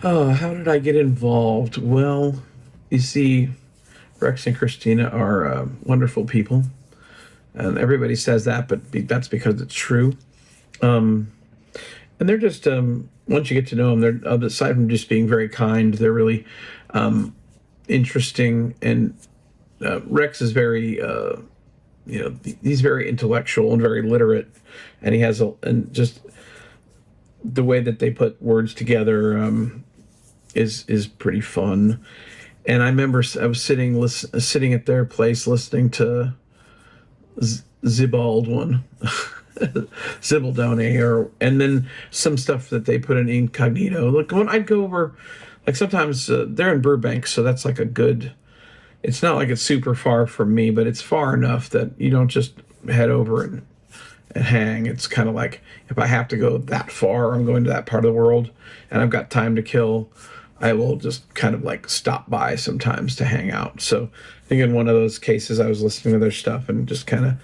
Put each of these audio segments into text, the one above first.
Oh, how did I get involved? Well, you see, Rex and Christina are wonderful people, and everybody says that, but that's because it's true. And they're just once you get to know them, they're aside from just being very kind, they're really interesting. And Rex is very, he's very intellectual and very literate, and he has and just the way that they put words together is pretty fun. And I remember I was sitting at their place listening to Zibaldone, Zibaldone, and then some stuff that they put in incognito. Like when I'd go over, like sometimes they're in Burbank, so that's like a good. It's not like it's super far from me, but it's far enough that you don't just head over and hang. It's kind of like if I have to go that far, I'm going to that part of the world, and I've got time to kill. I will just kind of like stop by sometimes to hang out. So I think in one of those cases, I was listening to their stuff and just kind of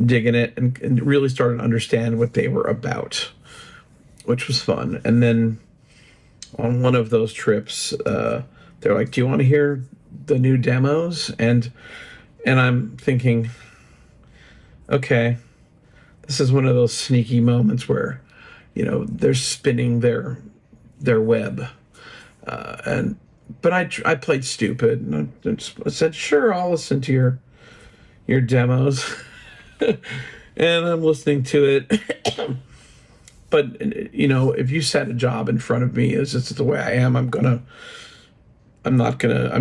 digging it and really started to understand what they were about, which was fun. And then on one of those trips, they're like, "Do you want to hear the new demos?" And I'm thinking, okay, this is one of those sneaky moments where, they're spinning their web. But I played stupid and I said, sure, I'll listen to your demos. And I'm listening to it. But, if you set a job in front of me, it's just the way I am, I'm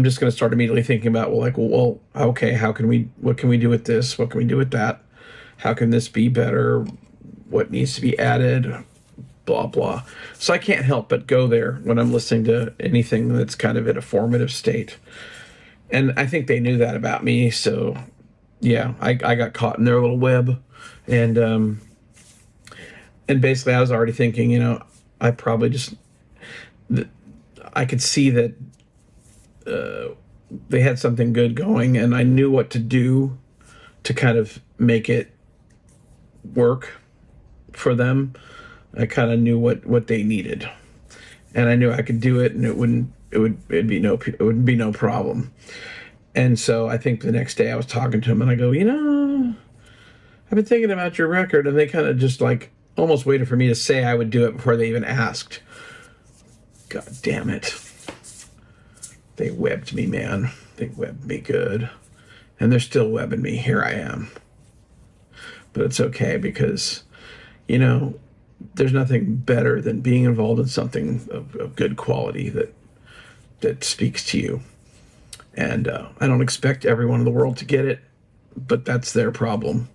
just gonna start immediately thinking about, well, okay, what can we do with this? What can we do with that? How can this be better? What needs to be added? Blah, blah. So I can't help but go there when I'm listening to anything that's kind of in a formative state. And I think they knew that about me. So yeah, I got caught in their little web. And basically I was already thinking, I probably just, I could see that they had something good going, and I knew what to do to kind of make it work for them. I kind of knew what they needed, and I knew I could do it, and it wouldn't be no problem. And so I think the next day I was talking to them, and I go, I've been thinking about your record, and they kind of just like almost waited for me to say I would do it before they even asked. God damn it. They webbed me, man. They webbed me good. And they're still webbing me. Here I am. But it's okay because, there's nothing better than being involved in something of good quality that speaks to you. And I don't expect everyone in the world to get it, but that's their problem.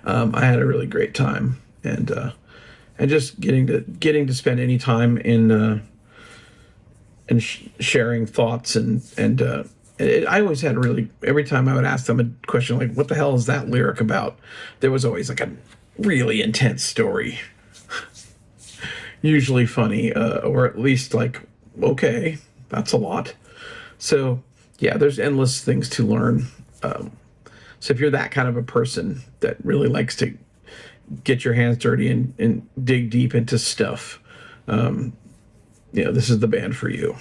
I had a really great time. And just getting to spend any time in sharing thoughts I always had every time I would ask them a question like, what the hell is that lyric about? There was always like a really intense story, usually funny, or at least like, okay, that's a lot. So yeah, there's endless things to learn. So if you're that kind of a person that really likes to get your hands dirty and dig deep into stuff, this is the band for you.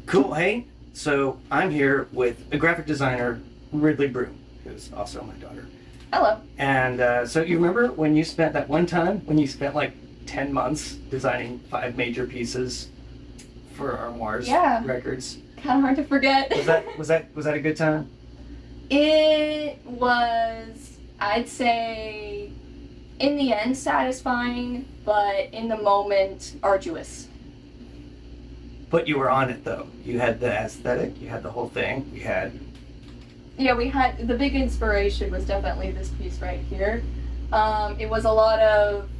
Cool, hey? So I'm here with a graphic designer, Ridley Broome, who's also my daughter. Hello. And so you remember when you spent that one time, when you spent like 10 months designing 5 major pieces for Armoires records? Kind of hard to forget. Was that a good time? It was, I'd say, in the end satisfying, but in the moment arduous. But you were on it though. You had the aesthetic, you had the whole thing, Yeah, we had, the big inspiration was definitely this piece right here. It was a lot of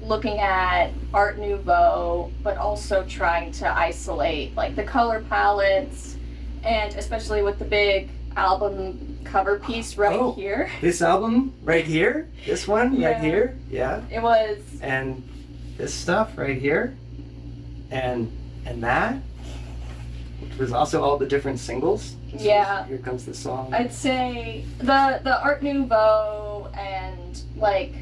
looking at Art Nouveau, but also trying to isolate like the color palettes, and especially with the big album cover piece right here. This album right here? This one right here? Yeah. It was. And this stuff right here? And that? Which was also all the different singles? Yeah. Here comes the song. I'd say the Art Nouveau and like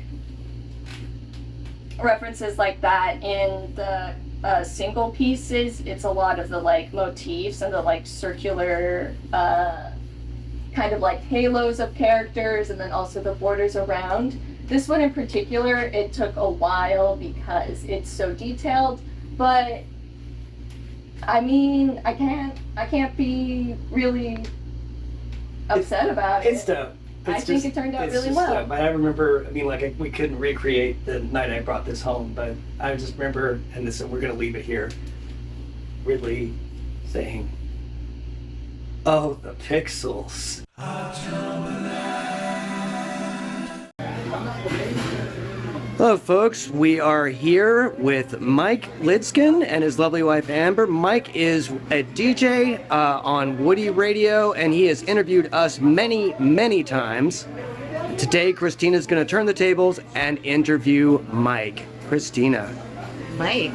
references like that in the single pieces. It's a lot of the like motifs and the like circular kind of like halos of characters, and then also the borders around. This one in particular, it took a while because it's so detailed, but I mean, I can't be really upset about it. It's dope. I think it turned out really well. But I remember, I mean, like, we couldn't recreate the night I brought this home, but I just remember, and this, we're gonna leave it here, Ridley saying, "Oh, the pixels." Hello, folks. We are here with Mike Lidskin and his lovely wife Amber. Mike is a DJ on Woody Radio, and he has interviewed us many, many times. Today, Christina's going to turn the tables and interview Mike. Christina. Mike,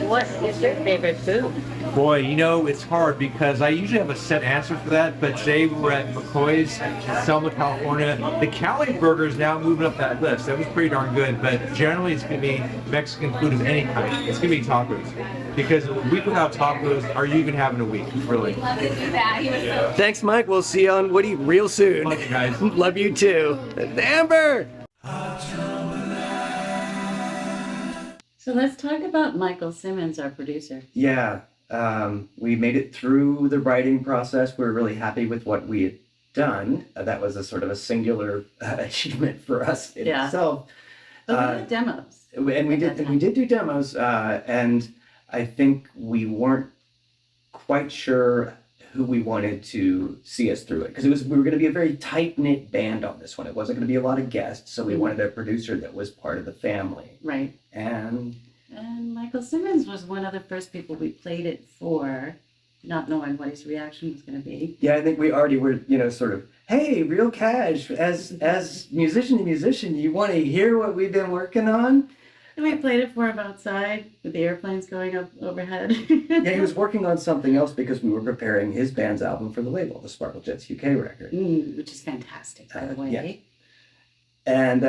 what is your favorite food? Boy, you know, it's hard because I usually have a set answer for that, but today we're at McCoy's in Selma, California. The Cali burger is now moving up that list. That was pretty darn good, but generally it's going to be Mexican food of any kind. It's going to be tacos. Because a week without tacos, are you even having a week, really? Love to do that. He was so Thanks, Mike. We'll see you on Woody real soon. Love you guys. Love you too. Amber! So let's talk about Michael Simmons, our producer. Yeah, we made it through the writing process. We were really happy with what we had done. That was a sort of a singular achievement for us in Yeah. itself. But we had demos. And we did do demos, and I think we weren't quite sure who we wanted to see us through it, because we were going to be a very tight-knit band on this one. It wasn't going to be a lot of guests, so we wanted a producer that was part of the family. Right. And Michael Simmons was one of the first people we played it for, not knowing what his reaction was going to be. yeah, I think we already were, sort of, hey, real cash, as musician to musician, you want to hear what we've been working on? And we played it for him outside with the airplanes going up overhead. Yeah, he was working on something else because we were preparing his band's album for the label, the Sparkle Jets UK record. Which is fantastic, by the way. Yeah. And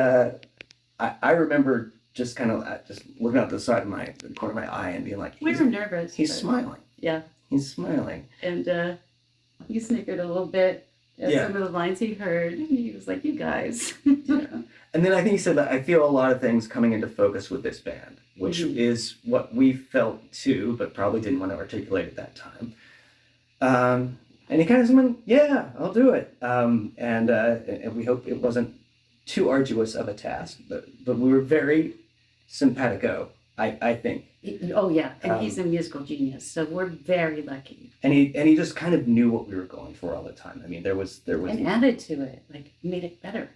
I remember just kind of just looking out the side of the corner of my eye and being like, We were nervous. he's but- smiling. Yeah. He's smiling. And he snickered a little bit at Yeah. some of the lines he heard. And he was like, you guys. Yeah. And then I think he said that I feel a lot of things coming into focus with this band, which is what we felt too, but probably didn't want to articulate at that time. And he kind of went, yeah, I'll do it. And we hope it wasn't too arduous of a task, but we were very simpatico, I think. Oh, yeah. And he's a musical genius. So we're very lucky. And he just kind of knew what we were going for all the time. I mean, there was And added to it, like made it better.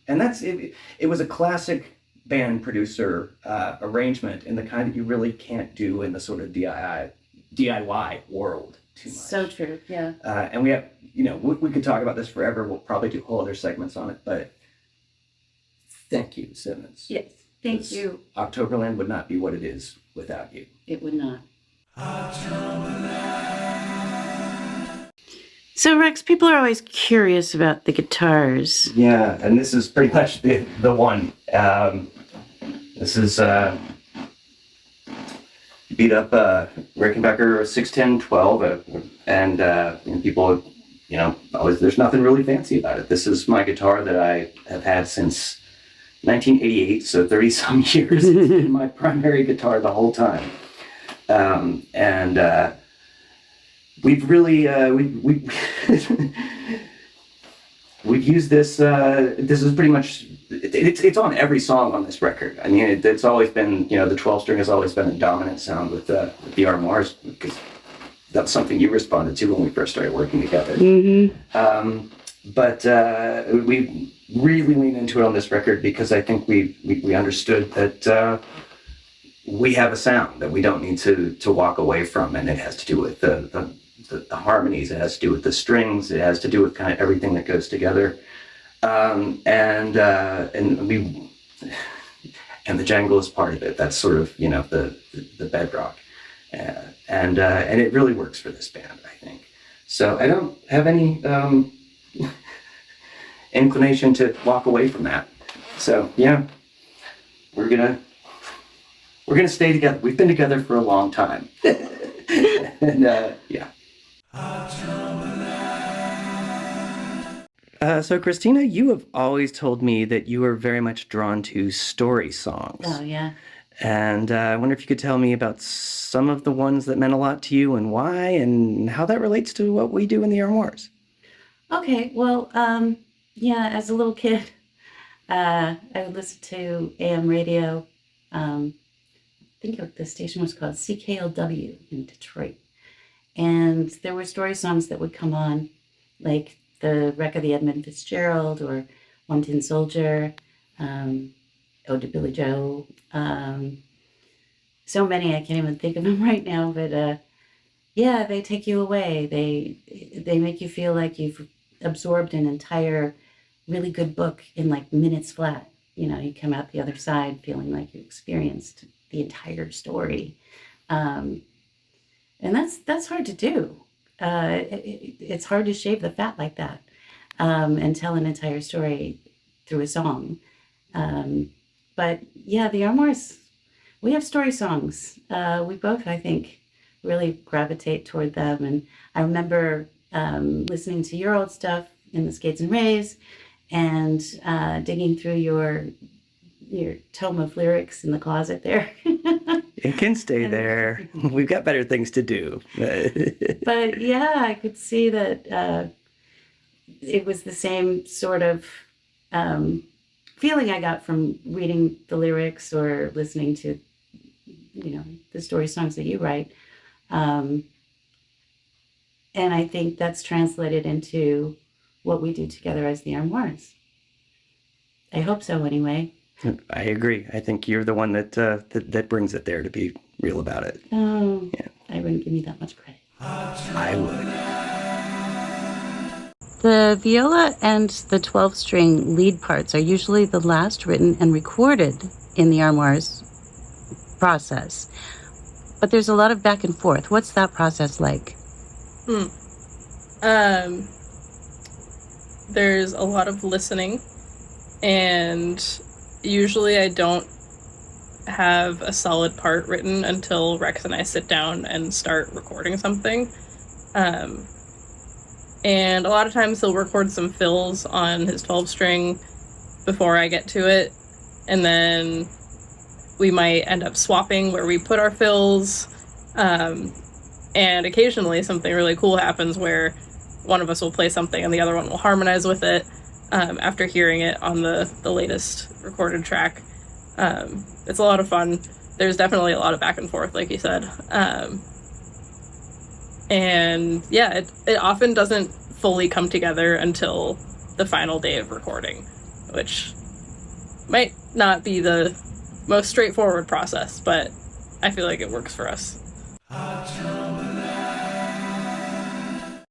And that's it. It was a classic band producer arrangement, and the kind that you really can't do in the sort of DIY world too much. So true, yeah. And we have, we could talk about this forever. We'll probably do whole other segments on it, but thank you, Simmons. Yes, thank you. Octoberland would not be what it is without you. It would not. So Rex, people are always curious about the guitars. Yeah, and this is pretty much the one. This is beat up Rickenbacker 610-12, and people, always, there's nothing really fancy about it. This is my guitar that I have had since 1988, so 30 some years. It's been my primary guitar the whole time. We've really we've used this. This is pretty much it's on every song on this record. I mean, it's always been, the 12 string has always been a dominant sound with the Armoires, because that's something you responded to when we first started working together. But we really leaned into it on this record because I think we understood that we have a sound that we don't need to walk away from, and it has to do with the harmonies, it has to do with the strings, it has to do with kind of everything that goes together, and the jangle is part of it. That's sort of the bedrock, and it really works for this band, I think. So I don't have any inclination to walk away from that. So yeah, we're gonna stay together. We've been together for a long time. And yeah. So Christina, you have always told me that you are very much drawn to story songs. Oh, yeah. And I wonder if you could tell me about some of the ones that meant a lot to you and why, and how that relates to what we do in the Armoires. Okay, well, yeah, as a little kid, I would listen to AM radio. I think the station was called CKLW in Detroit. And there were story songs that would come on, like The Wreck of the Edmund Fitzgerald or One Tin Soldier, Ode to Billy Joe. So many, I can't even think of them right now, but yeah, they take you away. They make you feel like you've absorbed an entire really good book in like minutes flat. You know, you come out the other side feeling like you experienced the entire story. And that's hard to do. It's hard to shave the fat like that and tell an entire story through a song. But yeah, the Armoires, we have story songs. We both, I think, really gravitate toward them. And I remember listening to your old stuff in the Skates and Rays and digging through your tome of lyrics in the closet there. It can stay there. We've got better things to do. But yeah, I could see that it was the same sort of feeling I got from reading the lyrics or listening to, you know, the story songs that you write. And I think that's translated into what we do together as the Armoires. I hope so, anyway. I agree. I think you're the one that brings it there, to be real about it. Oh, Yeah. I wouldn't give me that much credit. I would. The viola and the 12-string lead parts are usually the last written and recorded in the Armoires process. But there's a lot of back and forth. What's that process like? There's a lot of listening, and usually I don't have a solid part written until Rex and I sit down and start recording something. And a lot of times he'll record some fills on his 12-string before I get to it, and then we might end up swapping where we put our fills, and occasionally something really cool happens where one of us will play something and the other one will harmonize with it after hearing it on the latest recorded track. It's a lot of fun. There's definitely a lot of back and forth, like you said. And yeah, it often doesn't fully come together until the final day of recording, which might not be the most straightforward process, but I feel like it works for us.